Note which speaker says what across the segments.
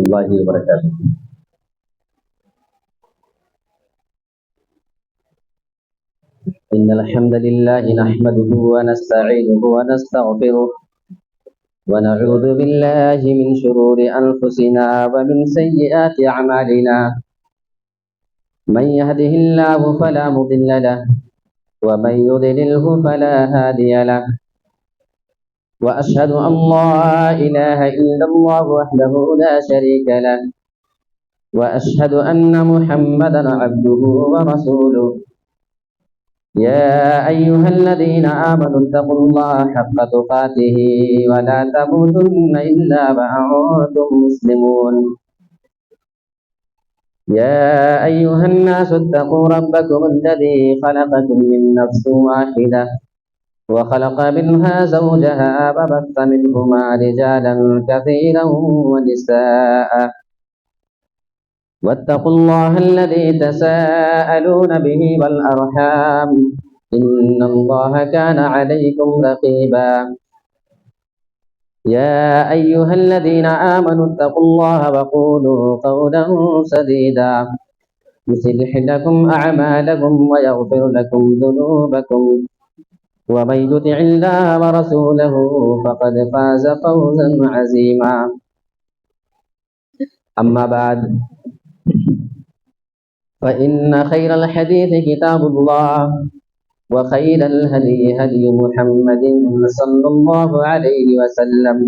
Speaker 1: الله وبركاته. إن الحمد لله نحمده ونستعينه ونستغفره ونعوذ بالله من شرور أنفسنا ومن سيئات أعمالنا. من يهده الله فلا مضل له ومن يضلله فلا هادي له. وأشهد أن لا إله إلا الله وحده لا شريك له وأشهد أن محمدا عبده ورسوله. يا أيها الذين آمنوا اتقوا الله حق تقاته ولا تموتن إلا وأنتم مسلمون. يا أيها الناس اتقوا ربكم الذي خلقكم من نفس واحدة وخلق منها زوجها وبث منهما رجالا كثيرا ونساء. واتقوا الله الذي تساءلون به والأرحام إن الله كان عليكم رقيبا. يا أيها الذين آمنوا اتقوا الله وقولوا قولا سديدا يصلح لكم أعمالكم ويغفر لكم ذنوبكم ومن يطع الله ورسوله فقد فاز فوزا عظيما. أما بعد فإن خير الحديث كتاب الله وخير الهدي هدي محمد صلى الله عليه وسلم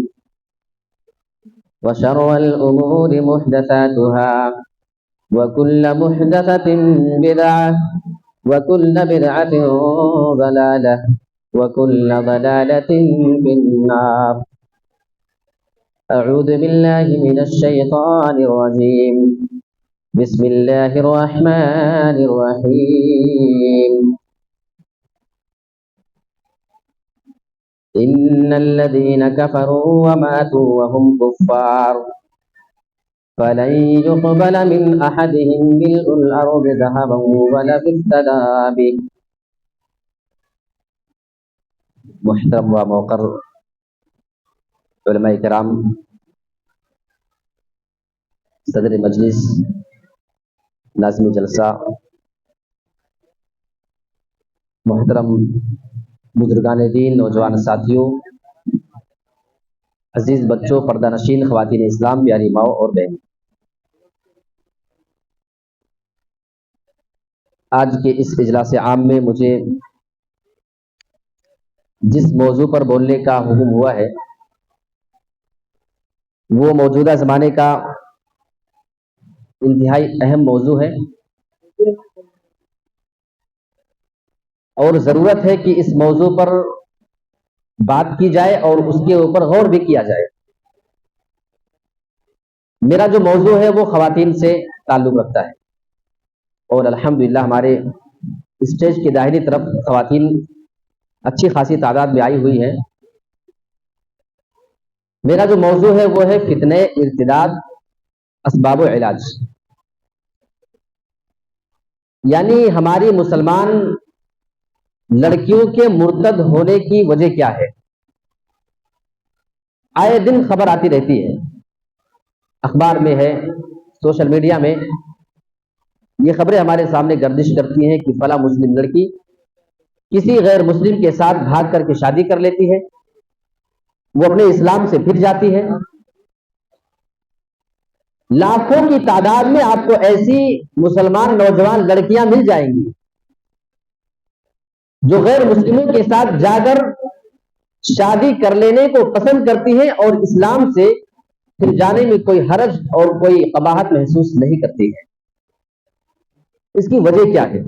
Speaker 1: وشر الأمور محدثاتها وكل محدثة بدعة وكل بدعة ضلالة وكل ضلالة في النار. أعوذ بالله من الشيطان الرجيم. بسم الله الرحمن الرحيم. إن الذين كفروا وماتوا وهم كفار فلن يقبل من أحدهم ملء الأرض ذهبا ولو افتدى به. محترم و موقر علماء کرام، صدر مجلس، ناظم جلسہ، محترم بزرگان دین، نوجوان ساتھیوں، عزیز بچوں، پردہ نشین خواتین اسلام، پیاری ماؤں اور بہن، آج کے اس اجلاس عام میں مجھے جس موضوع پر بولنے کا حکم ہوا ہے وہ موجودہ زمانے کا انتہائی اہم موضوع ہے، اور ضرورت ہے کہ اس موضوع پر بات کی جائے اور اس کے اوپر غور بھی کیا جائے۔ میرا جو موضوع ہے وہ خواتین سے تعلق رکھتا ہے، اور الحمدللہ ہمارے اسٹیج کی داہنی طرف خواتین اچھی خاصی تعداد میں آئی ہوئی ہیں۔ میرا جو موضوع ہے وہ ہے فتنہ ارتداد، اسباب و علاج، یعنی ہماری مسلمان لڑکیوں کے مرتد ہونے کی وجہ کیا ہے۔ آئے دن خبر آتی رہتی ہے، اخبار میں ہے، سوشل میڈیا میں یہ خبریں ہمارے سامنے گردش کرتی ہیں کہ فلاں مسلم لڑکی کسی غیر مسلم کے ساتھ بھاگ کر کے شادی کر لیتی ہے، وہ اپنے اسلام سے پھر جاتی ہے۔ لاکھوں کی تعداد میں آپ کو ایسی مسلمان نوجوان لڑکیاں مل جائیں گی جو غیر مسلموں کے ساتھ جا کر شادی کر لینے کو پسند کرتی ہیں اور اسلام سے پھر جانے میں کوئی حرج اور کوئی قباحت محسوس نہیں کرتی ہے۔ اس کی وجہ کیا ہے؟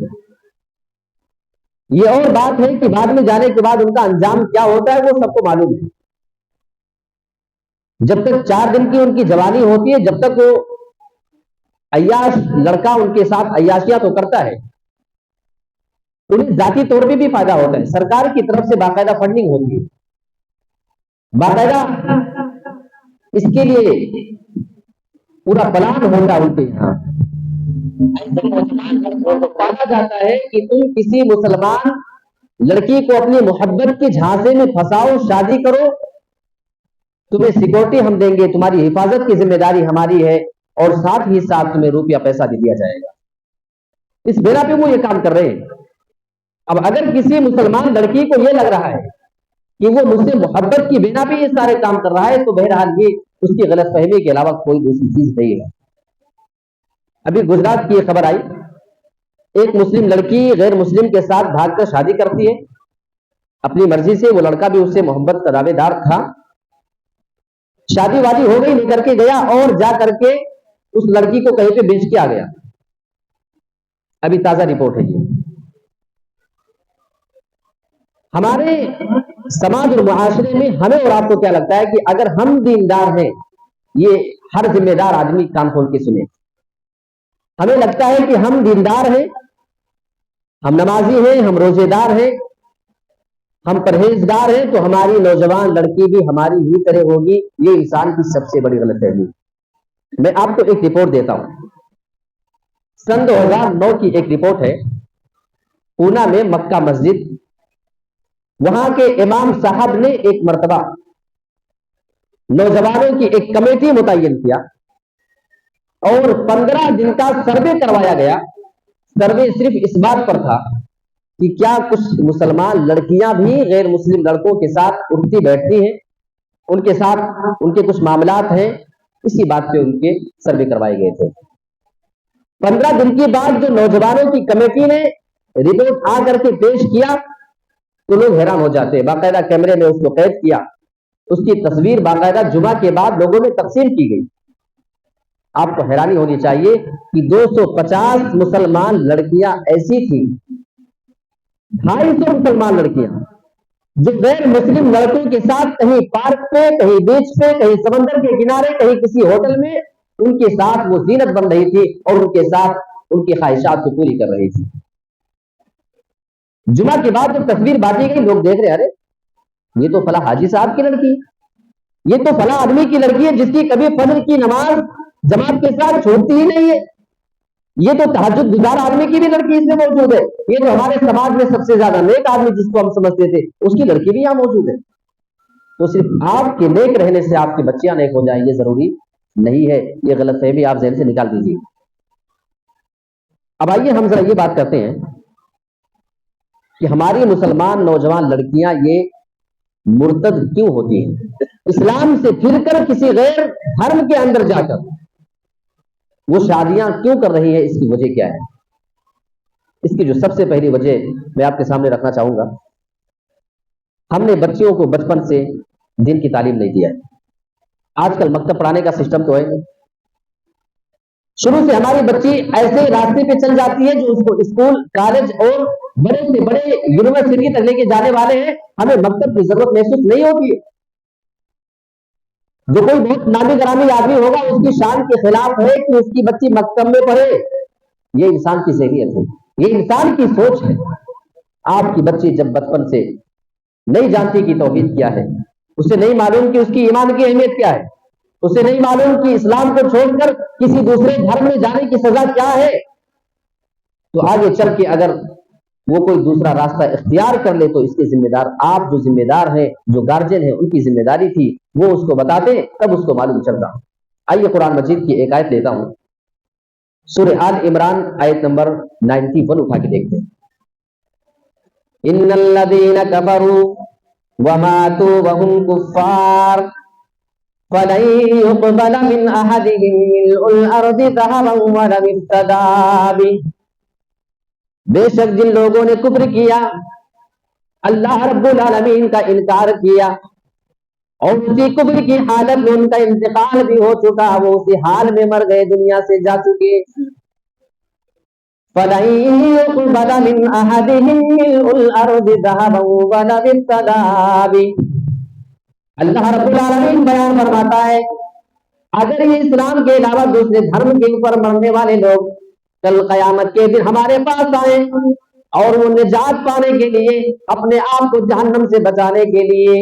Speaker 1: یہ اور بات ہے کہ بعد میں جانے کے بعد ان کا انجام کیا ہوتا ہے وہ سب کو معلوم ہے۔ جب تک 4 دن کی ان کی جوانی ہوتی ہے، جب تک وہ عیاش لڑکا ان کے ساتھ عیاشیاں تو کرتا ہے، انہیں ذاتی طور پہ بھی فائدہ ہوتا ہے، سرکار کی طرف سے باقاعدہ فنڈنگ ہوتی ہے، باقاعدہ اس کے لیے پورا پلان ہوتا ہے ان کے یہاں۔ کہا جاتا ہے کہ تم کسی مسلمان لڑکی کو اپنی محبت کی جھانسے میں پھنساؤ، شادی کرو، तुम्हें सिक्योरिटी हम देंगे, तुम्हारी हिफाजत की जिम्मेदारी हमारी है, और साथ ही साथ तुम्हें रुपया पैसा भी दिया जाएगा। इस बिना पे वो ये काम कर रहे हैं। अब अगर किसी मुसलमान लड़की को ये लग रहा है कि वो मुझसे मोहब्बत की बिना पे ये सारे काम कर रहा है, तो बहरहाल ये उसकी गलत फहमी के अलावा कोई दूसरी चीज नहीं है। अभी गुजरात की एक खबर आई, एक मुस्लिम लड़की गैर मुस्लिम के साथ भागकर शादी करती है अपनी मर्जी से। वो लड़का भी उससे मोहब्बत का दावेदार था। शादी वादी हो गई, लेकर के गया और जा करके उस लड़की को कहीं पे बेच के आ गया। अभी ताजा रिपोर्ट है ये। हमारे समाज और मुआशरे में हमें और आपको क्या लगता है कि अगर हम दीनदार हैं, ये हर जिम्मेदार आदमी कान खोल के सुने, हमें लगता है कि हम दीनदार हैं, हम नमाजी हैं, हम रोजेदार हैं, हम परहेजगार हैं, तो हमारी नौजवान लड़की भी हमारी ही तरह होगी। ये इंसान की सबसे बड़ी गलतफहमी। मैं आपको एक रिपोर्ट देता हूं। सन 2009 की एक रिपोर्ट है। पूना में मक्का मस्जिद, वहां के इमाम साहब ने एक मर्तबा नौजवानों की एक कमेटी मुतय्यन किया और 15 दिन का सर्वे करवाया गया। सर्वे सिर्फ इस बात पर था कि क्या कुछ मुसलमान लड़कियां भी गैर मुस्लिम लड़कों के साथ उठती बैठती हैं, उनके साथ उनके कुछ मामलात हैं। इसी बात पे उनके सर्वे करवाए गए थे। 15 दिन के बाद जो नौजवानों की कमेटी ने रिपोर्ट आ करके पेश किया तो लोग हैरान हो जाते। बाकायदा कैमरे में उसको कैद किया, उसकी तस्वीर बाकायदा जुमा के बाद लोगों में तकसीम की गई। आपको हैरानी होनी चाहिए कि 250 मुसलमान लड़कियां ऐसी थी, 250 मुसलमान लड़कियां जो गैर मुस्लिम लड़कों के साथ कहीं पार्क पे, कहीं बीच पे, कहीं समंदर के किनारे, कहीं किसी होटल में उनके साथ वो जीनत बन रही थी और उनके साथ उनकी ख्वाहिशात को पूरी कर रही थी। जुमा के बाद जब तस्वीर बांटी गई, लोग देख रहे, अरे ये तो फला हाजी साहब की लड़की, ये तो फला आदमी की लड़की है जिसकी कभी फजर की नमाज जमात के साथ छोड़ती ही नहीं है, ये तो तहज्जुद गुजार आदमी की भी लड़की इसमें मौजूद है, ये तो हमारे समाज में सबसे ज्यादा नेक आदमी जिसको हम समझते थे उसकी लड़की भी यहां मौजूद है। तो सिर्फ आपके नेक रहने से आपकी बच्चियां नेक हो जाएंगे जरूरी नहीं है। ये गलतफहमी आप ज़हन से निकाल दीजिए। अब आइए हम जरा ये बात करते हैं कि हमारी मुसलमान नौजवान लड़कियां ये मुर्तद क्यों होती हैं, इस्लाम से फिरकर किसी गैर धर्म के अंदर जाकर वो शादियां क्यों कर रही है, इसकी वजह क्या है? इसकी जो सबसे पहली वजह मैं आपके सामने रखना चाहूंगा, हमने बच्चियों को बचपन से दिन की तालीम नहीं दिया है। आजकल मकतब पढ़ाने का सिस्टम तो है, शुरू से हमारी बच्ची ऐसे रास्ते पे चल जाती है जो उसको स्कूल, कॉलेज और बड़े से बड़े यूनिवर्सिटी तक लेके जाने वाले हैं। हमें मकतब की जरूरत महसूस नहीं होती है। जो कोई बहुत नामी ग्रामी आदमी होगा उसकी शान के खिलाफ है कि उसकी बच्ची मकतब में पढ़े। ये इंसान की ज़हनियत है, ये इंसान की सोच है। आपकी बच्ची जब बचपन से नहीं जानती कि तौहीद क्या है, उसे नहीं मालूम कि उसकी ईमान की अहमियत क्या है, उसे नहीं मालूम कि इस्लाम को छोड़कर किसी दूसरे धर्म में जाने की सजा क्या है, तो आगे चल के अगर वो कोई दूसरा रास्ता इख्तियार कर ले तो इसके जिम्मेदार आप जो जिम्मेदार हैं, जो गार्जियन है, उनकी जिम्मेदारी थी वो उसको बताते, तब उसको मालूम चलता। आइए कुरान मजीद की एक आयत लेता हूं, सूरह आल इमरान आयत नंबर 91 उठा के देखते हैं। इन्नल्लज़ीना कफरू व मातू व हुम कुफ्फार फलन युक़बल मिन अहदिहिम मिल्उल अर्दि ज़हबन व लं इफ्तदा बिही। बेशक जिन लोगों ने कुफ्र किया, अल्लाह रब्बुल आलमीन का इनकार किया और उसी कुफ्र की हालत में उनका इंतकाल भी हो चुका, वो उसी हाल में मर गए, दुनिया से जा चुके। फलन युक़बल मिन अहदिहिम मिल्उल अर्दि ज़हबन व लं इफ्तदा बिही। अल्लाह रब्बुल आलमीन बयान फरमाता है, अगर ये इस्लाम के अलावा दूसरे धर्म के ऊपर मरने वाले लोग कल कयामत के दिन हमारे पास आए और वो निजात पाने के लिए, अपने आप को जहन्नम से बचाने के लिए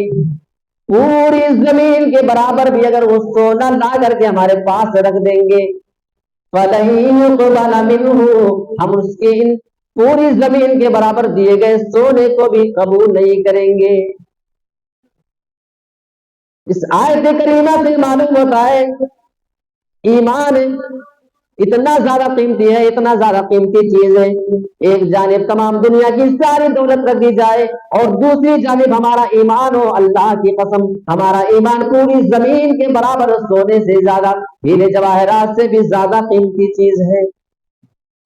Speaker 1: पूरी जमीन के बराबर भी अगर वो सोना ला करके हमारे पास रख देंगे, हम उसके इन पूरी जमीन के बराबर दिए गए सोने को भी कबूल नहीं करेंगे। इस आयत करीमा से मालूम होता है ईमान इतना ज्यादा कीमती है, इतना ज्यादा कीमती चीज है। एक जानिब तमाम दुनिया की सारी दौलत रख दी जाए और दूसरी जानिब हमारा ईमान हो, अल्लाह की कसम हमारा ईमान पूरी जमीन के बराबर सोने से ज्यादा, हीरे जवाहरात से भी ज्यादा कीमती चीज है।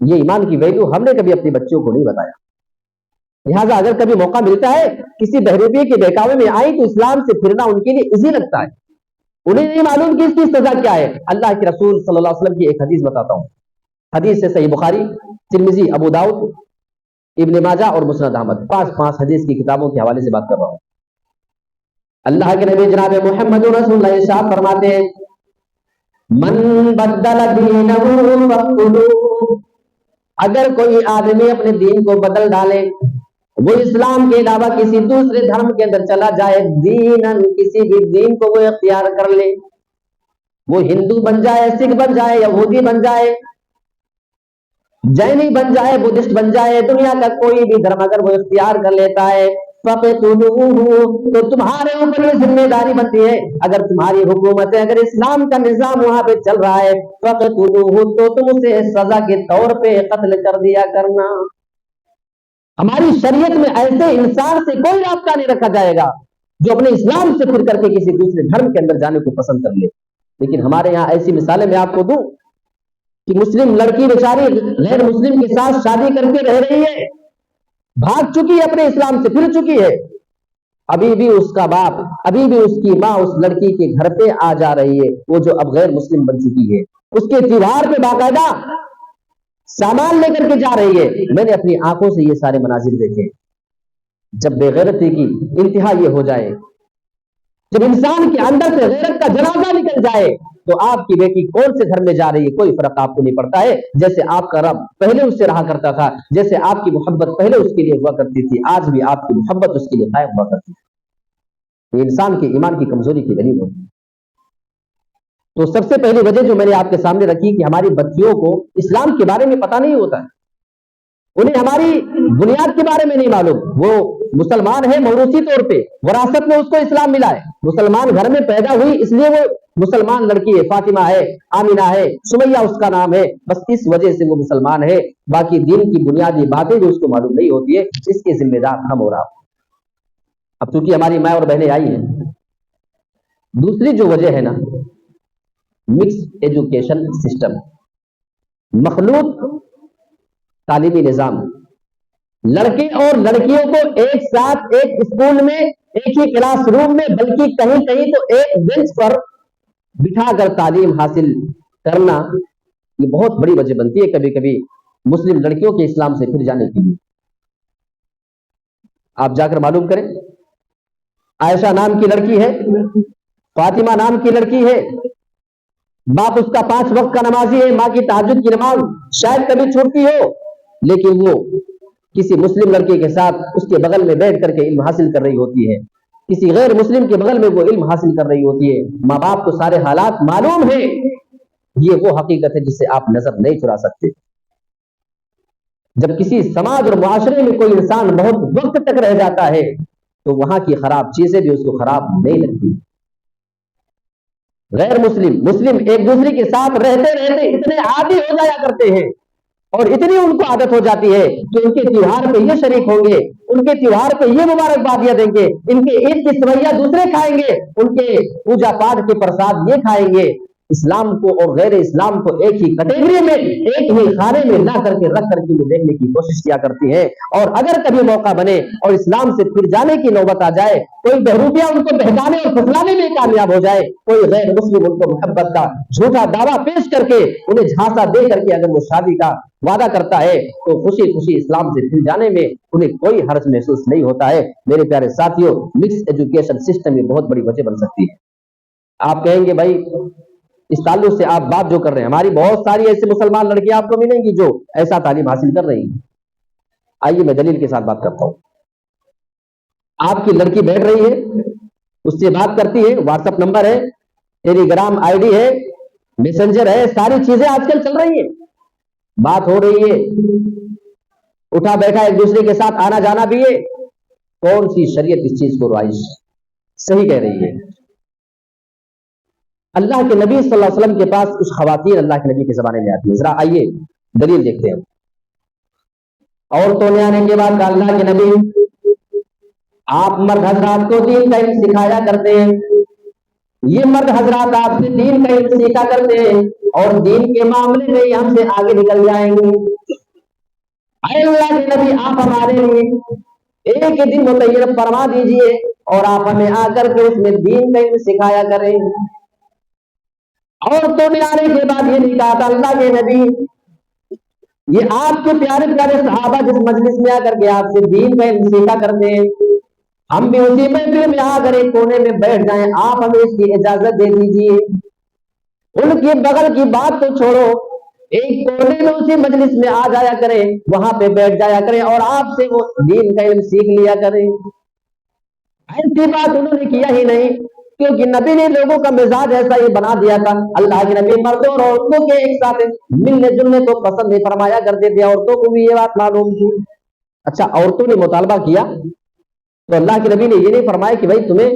Speaker 1: ये ईमान की वैल्यू हमने कभी अपने बच्चों को नहीं बताया। लिहाजा अगर कभी मौका मिलता है किसी बहरूपी के बहकावे में आई तो इस्लाम से फिरना उनके लिए इजी लगता है। उन्हें नहीं मालूम कि इसकी सजा क्या है। अल्लाह के रसूल सल्लल्लाहु अलैहि वसल्लम की एक हदीस बताता हूं। हदीस से सही बुखारी, तिर्मिजी, अबू दाऊद, इब्न माजा और मुस्नद अहमद, पांच हदीस की किताबों के हवाले से बात कर रहा हूं। अल्लाह के नबी जनाब मोहम्मद रसूलुल्लाह इरशाद फरमाते हैं, मन बदल दीनहु फक़्तुलूहु, अगर कोई आदमी अपने दीन को बदल डाले, वो इस्लाम के अलावा किसी दूसरे धर्म के अंदर चला जाए, दीनन किसी भी दीन को वो इख्तियार कर ले, वो हिंदू बन जाए, सिख बन जाए, यहूदी बन जाए, जैनी बन जाए, बुद्धिस्ट बन जाए, दुनिया का कोई भी धर्म अगर वो इख्तियार कर लेता है, तो तुम्हारे ऊपर ये जिम्मेदारी बनती है, अगर तुम्हारी हुकूमत है, अगर इस्लाम का निजाम वहां पे चल रहा है, तो तुम उसे सजा के तौर पे कत्ल कर दिया करना। हमारी शरीयत में ऐसे इंसान से कोई रास्ता नहीं रखा जाएगा जो अपने इस्लाम से फिर करके किसी दूसरे धर्म के अंदर जाने को पसंद कर ले। लेकिन हमारे यहाँ ऐसी मिसालें मैं आपको दूं कि मुस्लिम लड़की बेचारी गैर मुस्लिम के साथ शादी करके रह रही है, भाग चुकी है, अपने इस्लाम से फिर चुकी है, अभी भी उसका बाप, अभी भी उसकी माँ उस लड़की के घर पे आ जा रही है, वो जो अब गैर मुस्लिम बन चुकी है, उसके त्योहार पे बाकायदा सामान लेकर के जा रही है। मैंने अपनी आंखों से ये सारे मनाजिर देखे। जब बेगैरती की इंतहा ये हो जाए, जब इंसान के अंदर से गैरत का जनाजा निकल जाए, तो आपकी बेटी कौन से धर्म में जा रही है कोई फर्क आपको नहीं पड़ता है। जैसे आपका रब पहले उससे रहा करता था, जैसे आपकी मोहब्बत पहले उसके लिए हुआ करती थी, आज भी आपकी मोहब्बत उसके लिए कायम हुआ करती है। ये इंसान के ईमान की कमजोरी की दलील होती है। तो सबसे पहली वजह जो मैंने आपके सामने रखी कि हमारी बच्चियों को इस्लाम के बारे में पता नहीं होता है, उन्हें हमारी बुनियाद के बारे में नहीं मालूम। वो मुसलमान है मौरूसी तौर पे, विरासत में उसको इस्लाम मिला है, मुसलमान घर में पैदा हुई इसलिए वो मुसलमान लड़की है, फातिमा है, आमिना है, सुमैया उसका नाम है, बस इस वजह से वो मुसलमान है। बाकी दीन की बुनियादी बातें जो उसको मालूम नहीं होती है, इसके जिम्मेदार हम और आप। अब चूंकि हमारी माँ और बहनें आई हैं, दूसरी जो वजह है ना, मिक्स एजुकेशन सिस्टम, मखलूत तालीमी निजाम। लड़के और लड़कियों को एक साथ एक स्कूल में, एक ही क्लास रूम में, बल्कि कहीं कहीं तो एक बेंच पर बिठाकर तालीम हासिल करना, ये बहुत बड़ी वजह बनती है कभी कभी मुस्लिम लड़कियों के इस्लाम से फिर जाने के लिए। आप जाकर मालूम करें, आयशा नाम की लड़की है, फातिमा नाम की लड़की है, बाप उसका 5 वक्त का नमाजी है, माँ की तहज्जुद की नमाज शायद कभी छूटती हो, लेकिन वो किसी मुस्लिम लड़के के साथ उसके बगल में बैठ करके इल्म हासिल कर रही होती है, किसी गैर मुस्लिम के बगल में वो इल्म हासिल कर रही होती है। माँ बाप को सारे हालात मालूम है। ये वो हकीकत है जिसे आप नजर नहीं चुरा सकते। जब किसी समाज और मुआशरे में कोई इंसान बहुत वक्त तक रह जाता है, तो वहां की खराब चीजें भी उसको खराब नहीं लगती। गैर मुस्लिम मुस्लिम एक दूसरे के साथ रहते रहते इतने आदी हो जाया करते हैं और इतनी उनको आदत हो जाती है कि उनके त्योहार पे ये शरीक होंगे, उनके त्योहार पे ये मुबारकबादियां देंगे, इनके ईद की सवैया दूसरे खाएंगे, उनके पूजा पाठ के प्रसाद ये खाएंगे। इस्लाम को और गैर इस्लाम को एक ही कैटेगरी में, एक ही खाने में ला करके रख करके वो देखने की कोशिश किया करती है। और अगर कभी मौका बने और इस्लाम से फिर जाने की नौबत आ जाए, कोई बहरूपिया उनको बहकाने और फुसलाने में कामयाब हो जाए, कोई गैर मुस्लिम उनको मोहब्बत का झूठा दावा पेश करके उन्हें झांसा दे करके अगर वो शादी का वादा करता है, तो खुशी खुशी इस्लाम से फिर जाने में उन्हें कोई हर्ज महसूस नहीं होता है। मेरे प्यारे साथियों, मिक्स एजुकेशन सिस्टम में बहुत बड़ी वजह बन सकती है। आप कहेंगे भाई इस ताल्लुक से आप बात जो कर रहे हैं, हमारी बहुत सारी ऐसी मुसलमान लड़कियां आपको मिलेंगी जो ऐसा तालीम हासिल कर रही हैं। आइए मैं दलील के साथ बात करता हूं। आपकी लड़की बैठ रही है, उससे बात करती है, व्हाट्सएप नंबर है, टेलीग्राम आईडी है, मैसेंजर है, सारी चीजें आजकल चल रही है, बात हो रही है, उठा बैठा एक दूसरे के साथ आना जाना भी है। कौन सी शरीयत इस चीज को राइज सही कह रही है? اللہ کے نبی صلی اللہ علیہ وسلم کے پاس کچھ خواتین اللہ کے نبی کے زمانے میں آتی ہیں. ذرا آئیے دلیل دیکھتے ہیں. عورتوں نے آنے کے بعد کہا اللہ کے نبی آپ مرد حضرات کو دین کا علم سکھایا کرتے ہیں, یہ مرد حضرات آپ سے دین کا علم سیکھا کرتے ہیں اور دین کے معاملے میں ہم سے آگے نکل جائیں گے. اے اللہ کے نبی آپ ہمارے لیے ایک دن متعین فرما دیجئے اور آپ ہمیں آ کر کے اس میں دین کا علم سکھایا کریں. عورتوں نے آنے کے بعد یہ نہیں کہا تھا اللہ کے نبی یہ آپ کے پیارے پیارے صحابہ جس مجلس میں آ کر کے آپ سے دین کا علم سیکھا کرتے ہیں, ہم بھی اسی محفل میں آ کر ایک کونے میں بیٹھ جائیں, آپ ہمیں اس کی اجازت دے دیجیے. ان کے بغل کی بات تو چھوڑو, ایک کونے میں اسی مجلس میں آ جایا کریں, وہاں پہ بیٹھ جایا کریں اور آپ سے وہ دین کا علم سیکھ لیا کریں. ایسی بات انہوں نے کیا ہی نہیں, کیونکہ نبی نے لوگوں کا مزاج ایسا ہی بنا دیا تھا. اللہ کے نبی مردوں اور عورتوں کے ایک ساتھ ملنے جلنے کو پسند نہیں فرمایا کرتے تھے, عورتوں کو بھی یہ بات معلوم تھی. اچھا عورتوں نے مطالبہ کیا تو اللہ کے نبی نے یہ نہیں فرمایا کہ بھائی تمہیں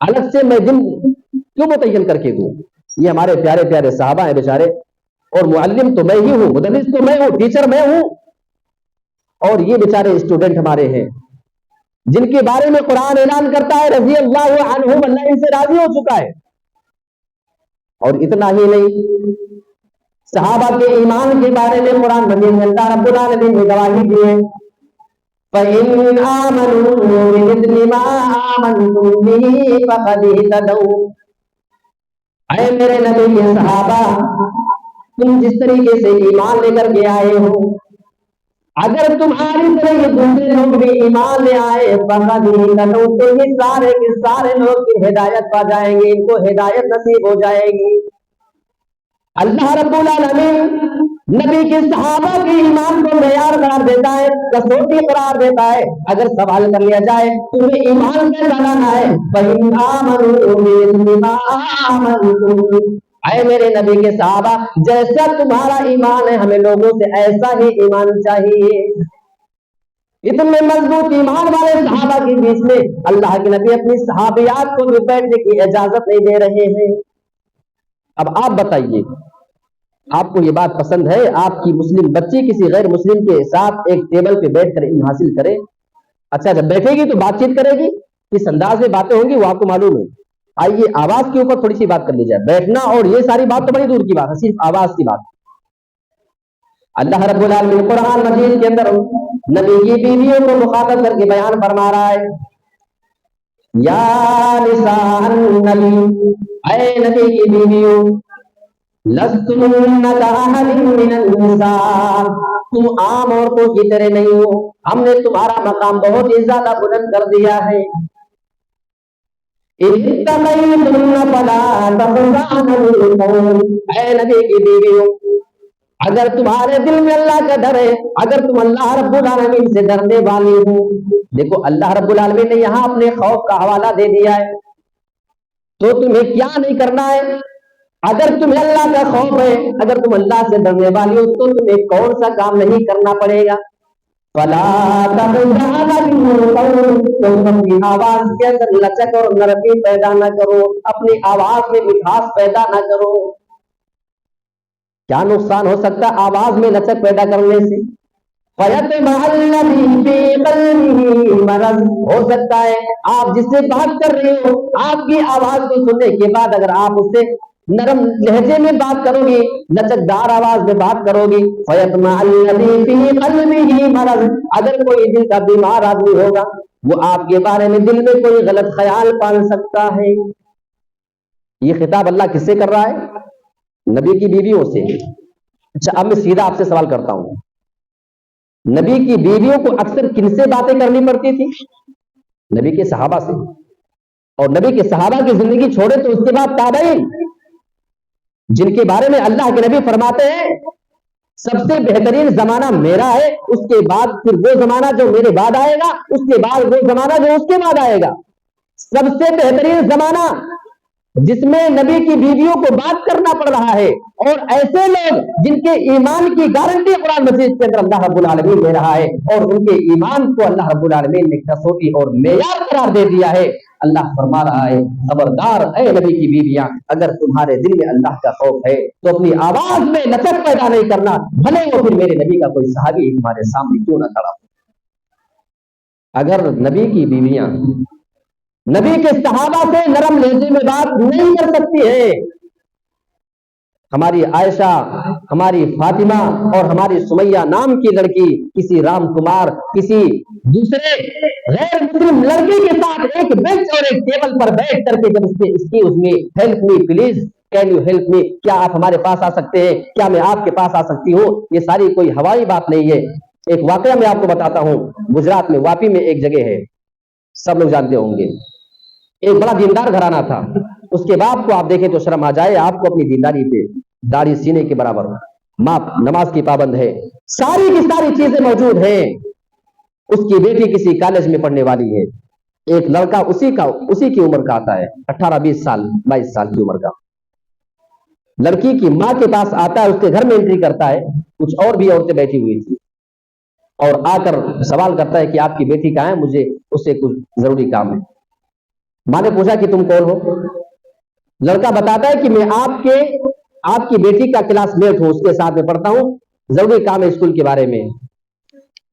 Speaker 1: الگ سے میں دن کیوں متعین کر کے دوں, یہ ہمارے پیارے پیارے صحابہ ہیں بیچارے, اور معلم تو میں ہی ہوں, مدرس تو میں ہوں, ٹیچر میں ہوں, اور یہ بیچارے اسٹوڈنٹ ہمارے ہیں جن کے بارے میں قرآن اعلان کرتا ہے رضی اللہ عنہم, اللہ ان سے راضی ہو چکا ہے. اور اتنا ہی نہیں, صحابہ کے ایمان کے بارے میں قرآن مجید میں اللہ رب العالمین نے گواہی دی ہے فَإِنْ آمَنُوا بِمِثْلِ مَا آمَنْتُمْ بِهِ فَقَدِ اهْتَدَوْا. اے میرے نبی کے صحابہ, تم جس طریقے سے ایمان لے کر کے آئے ہو, اگر تمہاری طرح یہ دوسرے لوگ بھی ایمان لے آئے فقد اهتدوا, تو یہ سارے کے سارے لوگ کی ہدایت پا جائیں گے, ان کو ہدایت نصیب ہو جائے گی. اللہ رب العالمین نبی کے صحابہ کے ایمان کو معیار قرار دیتا ہے, کسوٹی قرار دیتا ہے. اگر سوال کر لیا جائے تمہیں ایمان کیسا لانا ہے, فَإِنْ آمَنُوا بِمِثْلِ مَا آمَنْتُمْ, اے میرے نبی کے صحابہ جیسا تمہارا ایمان ہے ہمیں لوگوں سے ایسا ہی ایمان چاہیے. اتنے مضبوط ایمان والے صحابہ کے بیچ میں اللہ کے نبی اپنی صحابیات کو بھی بیٹھنے کی اجازت نہیں دے رہے ہیں. اب آپ بتائیے, آپ کو یہ بات پسند ہے آپ کی مسلم بچی کسی غیر مسلم کے ساتھ ایک ٹیبل پہ بیٹھ کر علم حاصل کرے؟ اچھا جب بیٹھے گی تو بات چیت کرے گی, کس انداز میں باتیں ہوں گی وہ آپ کو معلوم ہے. آئیے آواز کے اوپر تھوڑی سی بات کر لی جائے. بیٹھنا اور یہ ساری بات تو بڑی دور کی بات ہے, صرف آواز کی بات. اللہ رب العالمین قرآن مجید کے اندر نبی کی بیویوں کو مخاطب کر کے بیان فرما رہا ہے, یا نساء النبی, اے نبی کی بیویوں, لستن کاحد من النساء, تم عام عورتوں کی طرح نہیں ہو, ہم نے تمہارا مقام بہت ہی زیادہ بلند کر دیا ہے. اتقیتن فلا تخضعن بالقول, اے نبی کی بیویوں اگر تمہارے دل میں اللہ کا ڈر ہے, اگر تم اللہ رب العالمین سے ڈرنے والی ہو. دیکھو اللہ رب العالمین نے یہاں اپنے خوف کا حوالہ دے دیا ہے, تو تمہیں کیا نہیں کرنا ہے. اگر تمہیں اللہ کا خوف ہے, اگر تم اللہ سے ڈرنے والی ہو تو تمہیں کون سا کام نہیں کرنا پڑے گا. فلا تخضعن بالقول, تم اپنی آواز کے اندر لچک اور نرمی پیدا نہ کرو, اپنی آواز میں مٹھاس پیدا نہ کرو. کیا نقصان ہو سکتا ہے آواز میں لچک پیدا کرنے سے؟ فَيَطْمَعَ الَّذِي فِي قَلْبِهِ مَرَضٌ, ہو سکتا ہے آپ جس سے بات کر رہے ہو آپ کی آواز کو سننے کے بعد اگر آپ اس سے نرم لہجے میں بات کرو گی, لچکدار آواز میں بات کرو گی, فَيَطْمَعَ الَّذِي فِي قَلْبِهِ مَرَضٌ, اگر کوئی دل کا بیمار آدمی ہوگا وہ آپ کے بارے میں دل میں کوئی غلط خیال پال سکتا ہے. یہ خطاب اللہ کس سے کر رہا ہے؟ نبی کی بیویوں سے. اچھا اب میں سیدھا آپ سے سوال کرتا ہوں, نبی کی بیویوں کو اکثر کن سے باتیں کرنی پڑتی تھی؟ نبی کے صحابہ سے. اور نبی کے صحابہ کی زندگی چھوڑے تو اس کے بعد تابعین, جن کے بارے میں اللہ کے نبی فرماتے ہیں سب سے بہترین زمانہ میرا ہے, اس کے بعد پھر وہ زمانہ جو میرے بعد آئے گا, اس کے بعد وہ زمانہ جو اس کے بعد آئے گا. سب سے بہترین زمانہ جس میں نبی کی بیویوں کو بات کرنا پڑ رہا ہے, اور ایسے لوگ جن کے ایمان کی گارنٹی قرآن مجید کے اندر اللہ رب العالمین دے رہا ہے, اور ان کے ایمان کو اللہ رب العالمین نے کسوٹی اور معیار قرار دے دیا ہے. اللہ فرما رہا ہے خبردار اے نبی کی بیویاں، اگر تمہارے دل میں اللہ کا خوف ہے تو اپنی آواز میں لچک پیدا نہیں کرنا، بھلے وہ پھر میرے نبی کا کوئی صحابی تمہارے سامنے کیوں نہ کھڑا ہو۔ اگر نبی کی بیویاں نبی کے صحابہ سے نرم لہجے میں بات نہیں کر سکتی ہے، ہماری عائشہ، ہماری فاطمہ اور ہماری سمیہ نام کی لڑکی کسی رام کمار، کسی دوسرے غیر مسلم لڑکی کے ساتھ ایک بینچ اور ایک ٹیبل پر بیٹھ کر کے جب اس میں help me please, can you help me, کیا آپ ہمارے پاس آ سکتے ہیں، کیا میں آپ کے پاس آ سکتی ہوں، یہ ساری کوئی ہوائی بات نہیں ہے۔ ایک واقعہ میں آپ کو بتاتا ہوں، گجرات میں واپی میں ایک جگہ ہے، سب لوگ جانتے ہوں گے، ایک بڑا دیندار گھرانہ تھا، اس کے باپ کو آپ دیکھیں تو شرم آ جائے آپ کو، اپنی دینداری پہ، داڑھی سینے کے برابر، ماں نماز کی پابند ہے، ساری کی ساری چیزیں موجود ہیں، اس کی بیٹی کسی کالج میں پڑھنے والی ہے، ایک لڑکا اسی کی عمر کا آتا ہے، 18-20 سال 22 سال کی عمر کا، لڑکی کی ماں کے پاس آتا ہے، اس کے گھر میں انٹری کرتا ہے، کچھ اور بھی عورتیں بیٹھی ہوئی تھی، اور آ کر سوال کرتا ہے کہ آپ کی بیٹی کہاں ہے، مجھے اس سے کچھ ضروری کام ہے۔ ماں نے پوچھا کہ تم کون ہو؟ لڑکا بتاتا ہے کہ میں آپ کی بیٹی کا کلاس میٹ ہوں، اس کے ساتھ میں پڑھتا ہوں، ضروری کام ہے اسکول کے بارے میں۔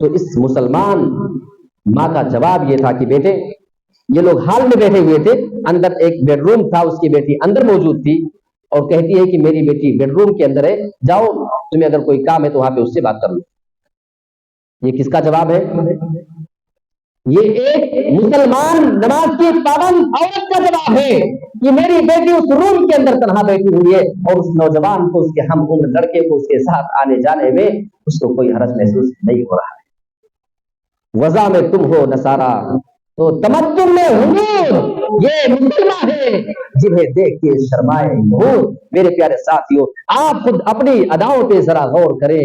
Speaker 1: تو اس مسلمان ماں کا جواب یہ تھا کہ بیٹے، یہ لوگ ہال میں بیٹھے ہوئے تھے، اندر ایک بیڈ روم تھا، اس کی بیٹی اندر موجود تھی، اور کہتی ہے کہ میری بیٹی بیڈ روم کے اندر ہے، جاؤ تمہیں اگر کوئی کام ہے تو وہاں پہ اس سے بات کر لو۔ یہ کس کا جواب ہے؟ یہ ایک مسلمان نماز کی پابند عورت کا جواب ہے کہ میری بیٹی اس روم کے اندر تنہا بیٹھی ہوئی ہے، اور اس نوجوان کو، اس کے ہم عمر لڑکے کو اس کے ساتھ آنے جانے میں اس کو کوئی حرج محسوس نہیں ہو رہا ہے۔ وضع میں تم ہو نصارا تو تمدن میں حضور، یہ مسلمان ہے جنہیں دیکھ کے شرمائے یہود۔ میرے پیارے ساتھیوں، آپ خود اپنی اداؤں پہ ذرا غور کریں،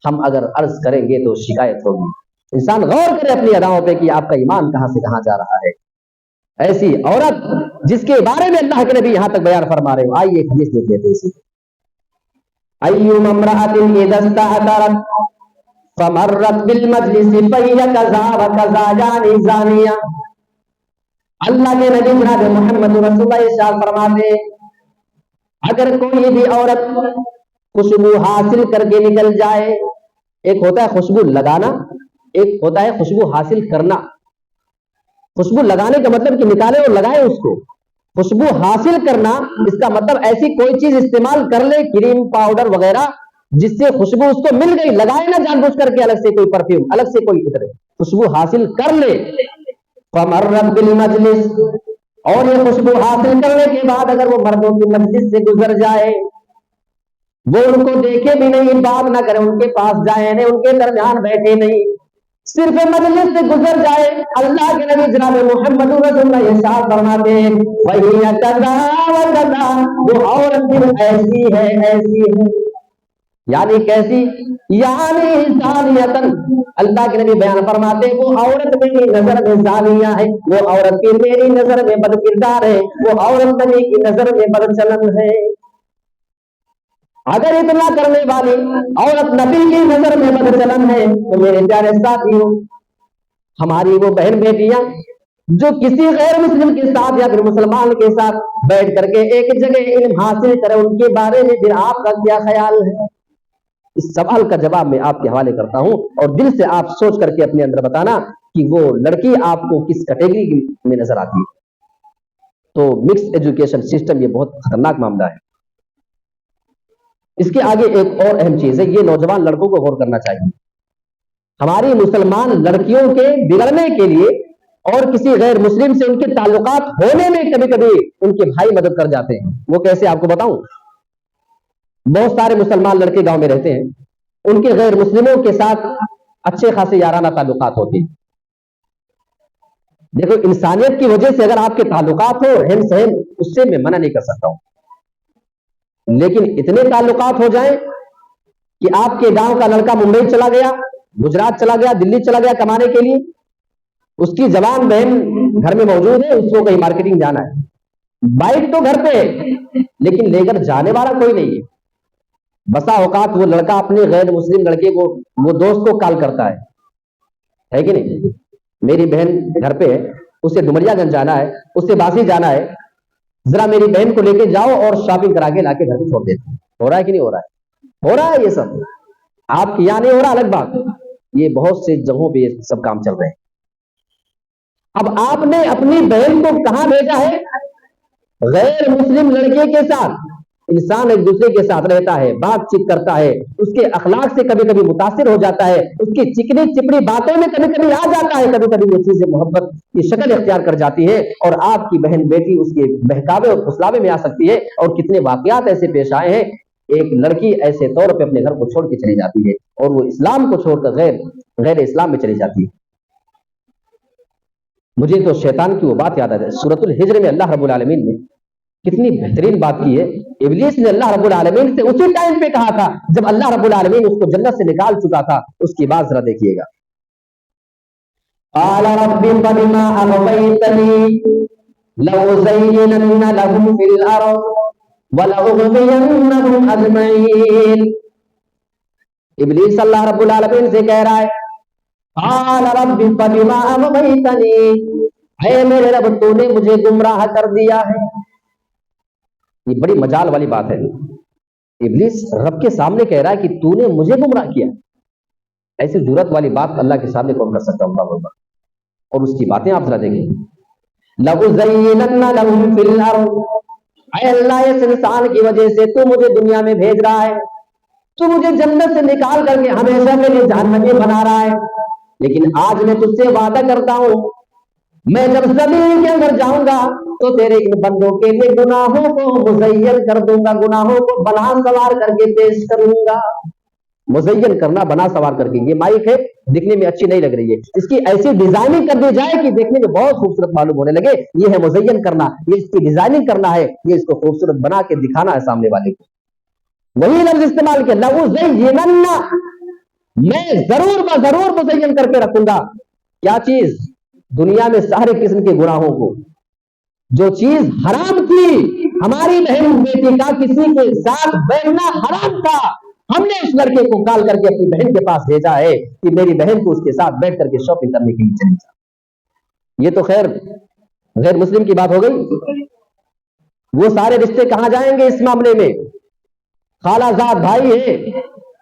Speaker 1: ہم اگر عرض کریں گے تو شکایت ہوگی۔ انسان غور کرے اپنی اداؤں پہ کہ آپ کا ایمان کہاں سے کہاں جا رہا ہے۔ ایسی عورت جس کے بارے میں اللہ کے نبی یہاں تک بیان فرما رہے ہو، آئیے ایک حدیث دیکھ لیتے ہیں۔ ایوم امرأۃ اذا استعطرت فمرت بالمجلس فهي كذا وكذا یعنی زانیہ۔ اللہ کے نبی جناب محمد رسول اللہ ارشاد فرماتے ہیں، اگر کوئی بھی عورت خوشبو حاصل کر کے نکل جائے، ایک ہوتا ہے خوشبو لگانا، ایک ہوتا ہے خوشبو حاصل کرنا۔ خوشبو لگانے کا مطلب کہ نکالے اور لگائے اس کو، خوشبو حاصل کرنا اس کا مطلب ایسی کوئی چیز استعمال کر لے، کریم پاؤڈر وغیرہ، جس سے خوشبو اس کو مل گئی، لگائے نہ جان بوجھ کر کے الگ سے کوئی پرفیوم، الگ سے کوئی عطر، خوشبو حاصل کر لے۔ فمرت بالمجلس، اور یہ خوشبو حاصل کرنے کے بعد اگر وہ مردوں کی مجلس سے گزر جائے، وہ ان کو دیکھے بھی نہیں، بات نہ کرے، ان کے پاس جائے نہیں، ان کے درمیان بیٹھے نہیں، صرف مجلس سے گزر جائے، اللہ کے نبی جناب محمد رسول اللہ ارشاد فرماتے ہیں وہی کذا وکذا، وہ عورت پھر ایسی ہے، ایسی ہے، یعنی کیسی؟ یعنی زانیتن، اللہ کے نبی بیان فرماتے ہیں وہ عورت میری نظر میں زانیہ ہے، وہ عورت کی میری نظر میں بد کردار ہے، وہ عورت نبی کی نظر میں بد چلن ہے۔ اگر اتنا کرنے والی عورت نبی کی نظر میں بد چلن ہے تو میرے پیارے ساتھیوں، ہماری وہ بہن بیٹیاں جو کسی غیر مسلم کے ساتھ یا پھر مسلمان کے ساتھ بیٹھ کر کے ایک جگہ علم حاصل کرے، ان کے بارے میں پھر آپ کا کیا خیال ہے؟ اس سوال کا جواب میں آپ کے حوالے کرتا ہوں، اور دل سے آپ سوچ کر کے اپنے اندر بتانا کہ وہ لڑکی آپ کو کس کیٹیگری میں نظر آتی ہے۔ تو مکس ایجوکیشن سسٹم یہ بہت خطرناک معاملہ ہے۔ اس کے آگے ایک اور اہم چیز ہے، یہ نوجوان لڑکوں کو غور کرنا چاہیے۔ ہماری مسلمان لڑکیوں کے بگڑنے کے لیے اور کسی غیر مسلم سے ان کے تعلقات ہونے میں کبھی کبھی ان کے بھائی مدد کر جاتے ہیں۔ وہ کیسے آپ کو بتاؤں؟ بہت سارے مسلمان لڑکے گاؤں میں رہتے ہیں، ان کے غیر مسلموں کے ساتھ اچھے خاصے یارانہ تعلقات ہوتے ہیں۔ دیکھو، انسانیت کی وجہ سے اگر آپ کے تعلقات ہو ہم سہم، اس سے میں منع نہیں کر سکتا ہوں، لیکن اتنے تعلقات ہو جائیں کہ آپ کے گاؤں کا لڑکا ممبئی چلا گیا، گجرات چلا گیا، دلی چلا گیا کمانے کے لیے، اس کی جوان بہن گھر میں موجود ہے، اس کو کہیں مارکیٹنگ جانا ہے، بائک تو گھر پہ ہے لیکن لے کر جانے والا کوئی نہیں ہے۔ بسا اوقات وہ لڑکا اپنے غیر مسلم لڑکے کو، وہ دوست کو کال کرتا ہے کہ نہیں، میری بہن گھر پہ ہے، उसे डुमरिया गंज जाना है, उससे बासी जाना है, जरा मेरी बहन को लेके जाओ और शॉपिंग करा के लाके घर पे छोड़ देते हैं। हो रहा है कि नहीं हो रहा है? हो रहा है ये सब। आपके यहाँ नहीं हो रहा, अलग बात, ये बहुत से जगहों पे ये सब काम चल रहे हैं। अब आपने अपनी बहन को कहां भेजा है? गैर मुस्लिम लड़के के साथ। इंसान एक दूसरे के साथ रहता है, बातचीत करता है, उसके अखलाक से कभी कभी मुतासिर हो जाता है, उसकी चिकनी चिपड़ी बातों में कभी कभी आ जाता है, कभी कभी वो चीजें मोहब्बत की शक्ल इख्तियार कर जाती है और आपकी बहन बेटी उसके बहकावे और फुसलावे में आ सकती है। और कितने वाकयात ऐसे पेश आए हैं, एक लड़की ऐसे तौर पे अपने घर को छोड़ के चली जाती है और वो इस्लाम को छोड़कर गैर इस्लाम में चली जाती है। मुझे तो शैतान की वो बात याद आ जाए, सूरतुल हिज्र में अल्लाह रब्बुल आलमीन ने कितनी बेहतरीन बात की है। इब्लीस ने अल्लाह रब्बुल आलमीन से उसी टाइम पे कहा था जब अल्लाह रब्बुल आलमीन उसको जन्नत से निकाल चुका था, उसकी बात जरा देखिएगा। क़ाल रब्बि फ़बिमा अग़वैतनी लउज़य्यिनन्ना लहुम फ़िल अर्ज़ व लउग़वियन्नहुम अजमईन। इब्लीस अल्लाह रब्बुल आलमीन से कह रहा है, क़ाल रब्बि फ़बिमा अग़वैतनी, ऐ मेरे रब तूने मुझे गुमराह कर दिया है। ये बड़ी मजाल वाली बात है। इब्लीस रब के सामने कह रहा है कि तूने मुझे गुमराह किया। ऐसी जुर्रत वाली बात अल्लाह के सामने कौन कर सकता है? और उसकी बातें आप जरा देखें, लउज़य्यिनन्ना लहुम फ़िल अर्ज़, ऐ अल्लाह इस इंसान की वजह से तू मुझे दुनिया में भेज रहा है, तू मुझे जन्नत से निकाल करके हमेशा के लिए जहन्नमी बना रहा है। लेकिन आज मैं तुझसे वादा करता हूं, मैं जब जमीन के अंदर जाऊंगा तो तेरे इन बंदों के लिए गुनाहों को मुज़य्यन कर दूंगा, गुनाहों को बना सवार करके पेश करूंगा। मुज़य्यन करना, बना सवार करके। ये माइक है, दिखने में अच्छी नहीं लग रही है, इसकी ऐसी डिजाइनिंग कर दी जाए कि देखने में बहुत खूबसूरत मालूम होने लगे। ये है मुज़य्यन करना, ये इसकी डिजाइनिंग करना है, ये इसको खूबसूरत बना के दिखाना है सामने वाले को। वही लफ्ज इस्तेमाल किया, लउज़य्यिनन्ना, मैं जरूर मुज़य्यन करके रखूंगा। क्या चीज? दुनिया में सारे किस्म के गुनाहों को। जो चीज हराम थी, हमारी बहन बेटी का किसी के साथ बैठना हराम था, हमने उस लड़के को कॉल करके अपनी बहन के पास भेजा है कि मेरी बहन को उसके साथ बैठ करके शॉपिंग करने के लिए चली जा। ये तो खैर गैर मुस्लिम की बात हो गई। वो सारे रिश्ते कहां जाएंगे इस मामले में? खालाजाद भाई है,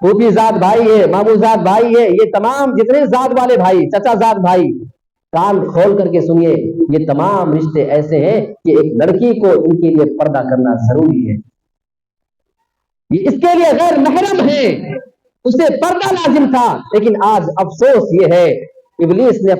Speaker 1: फूफीजाद भाई है, मामूजाद भाई है, ये तमाम जितने जात वाले भाई, चचाजाद भाई, कान खोल करके सुनिए, ये तमाम रिश्ते ऐसे हैं कि एक लड़की को इनके लिए पर्दा करना जरूरी है। ये इसके लिए गैर महरम है, उसे पर्दा लाजिम था। लेकिन आज अफसोस ये है, इब्लीस ने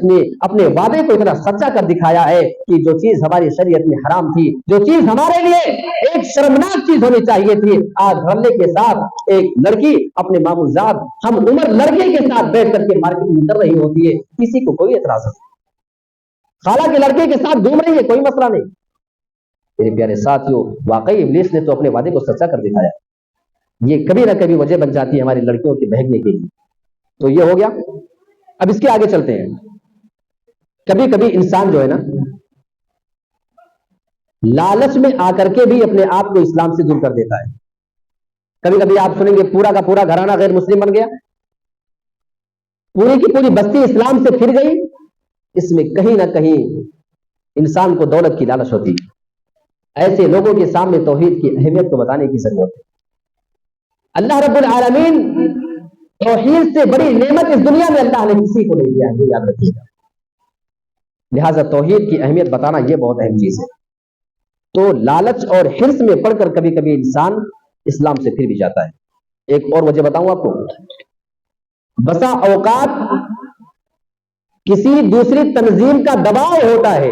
Speaker 1: अपने वादे को इतना सच्चा कर दिखाया है कि जो चीज हमारी शरीयत में हराम थी, जो चीज हमारे लिए एक शर्मनाक चीज होनी चाहिए थी, आज धरने के साथ एक लड़की अपने मामूजाद हम उम्र लड़के के साथ बैठ करके मार्केटिंग कर रही होती है, किसी को कोई एतराज नहीं। खाला के लड़के के साथ घूम रही है, कोई मसला नहीं। मेरे प्यारे साथियों, वाकई इब्लीस ने तो अपने वादे को सच्चा कर दिखाया। ये कभी ना कभी वजह बन जाती है हमारी लड़कियों के बहकने के लिए। तो ये हो गया। अब इसके आगे चलते हैं। कभी कभी इंसान जो है ना, लालच में आकर के भी अपने आप को इस्लाम से दूर कर देता है। कभी कभी आप सुनेंगे पूरा का पूरा घराना गैर मुस्लिम बन गया, पूरी की पूरी बस्ती इस्लाम से फिर गई। इसमें कहीं ना कहीं इंसान को दौलत की लालच होती है। ऐसे लोगों के सामने तौहीद की अहमियत को बताने की जरूरत है। अल्लाह रब्बुल आलमीन, तौहीद से बड़ी नेमत इस दुनिया में अल्लाह ने किसी को नहीं दिया है, याद रखिएगा। लिहाजा तौहीद की अहमियत बताना यह बहुत अहम चीज है। तो लालच और हिर्स में पड़कर कभी कभी इंसान इस्लाम से फिर भी जाता है। एक और वजह बताऊं आपको, बसा औकात किसी दूसरी तंजीम का दबाव होता है